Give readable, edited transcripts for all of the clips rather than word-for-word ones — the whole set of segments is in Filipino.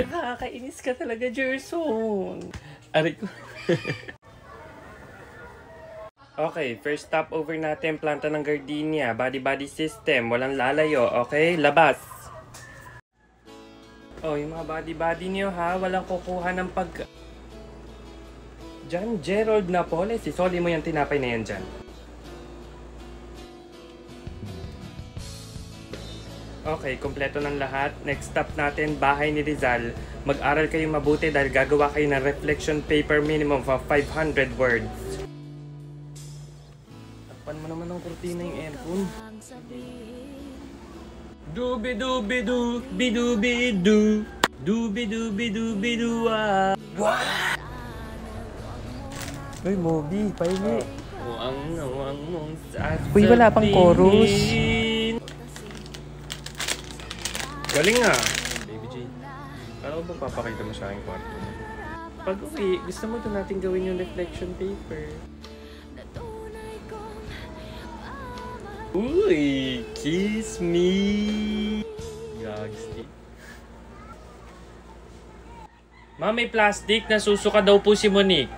Nakakainis ka talaga, Gerson. Aray ko. Okay, first stop over natin, planta ng gardenia, body system, walang lalayo, okay? Labas. Oh, yung mga body niyo ha, walang kukuha ng Diyan, Gerald Napoles, isoli mo yung tinapay na yan dyan. Okay, kompleto ng lahat. Next stop natin, bahay ni Rizal. Mag-aral kayo mabuti dahil gagawa kayo ng reflection paper minimum of 500 words. Takpan mo naman ng kurtina yung aircon. Dubi-dubi-du, bidu-bidu. Dubi-dubi-du-bidu, ah. Uy, Moby, pahingi. Wang mong sasabihin. Uy, wala pang chorus. Galing nga. Baby J, paano ba papakita mo sa aking kwarto? Pag uwi, gusto mo doon natin gawin yung reflection paper. Uy, kiss me. Gagsti. Ma, may plastic. Nasusuka daw po si Monique.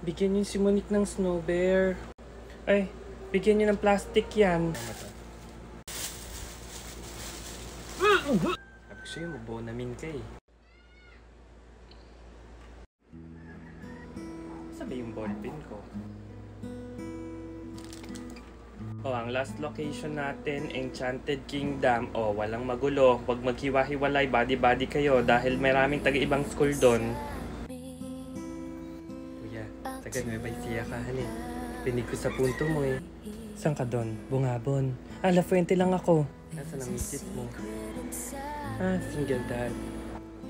Bigyan niyo si Monique ng snow bear. Ay, bigyan niyo ng plastic yan. Sabi ko sa'yo, magbonamin ka eh. Sabi yung ballpen ko. Ang last location natin, Enchanted Kingdom. Walang magulo. Huwag maghiwa-hiwalay, body kayo dahil maraming taga-ibang school doon. Kuya, taga Nueva Ecija ka, hanin. Pinig ko sa punto mo eh. Saan ka doon? Bungabon. La Fuente lang ako. Nasaan ang misis mo? Single dad.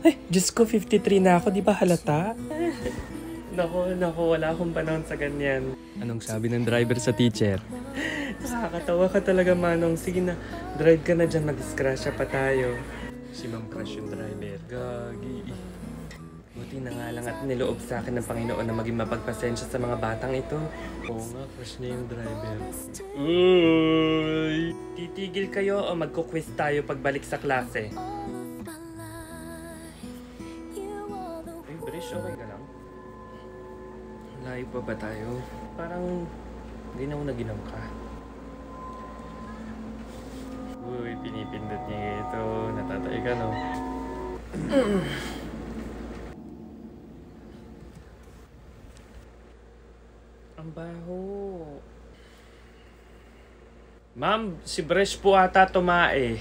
Ay, Diyos ko, 53 na ako. Di ba halata? Nako, wala akong panahon sa ganyan. Anong sabi ng driver sa teacher? Nakakatawa ka talaga, Manong. Sige na, drive ka na dyan. Mag-scratcha pa tayo. Si Ma'am Crush yung driver. Gagi. Buti na nga lang at niloob sa akin ng Panginoon na maging mapagpasensya sa mga batang ito. Oo nga, crush niya yung driver. Uy! Titigil kayo o magkukwis tayo pagbalik sa klase? Ay, Brish, okay ka lang? Layo pa ba tayo? Parang ginaw na ginaw ka. Uy, pinipindot niya ito. Natatay ka, no? Ang baho. Ma'am, si Bresh po ata tumae.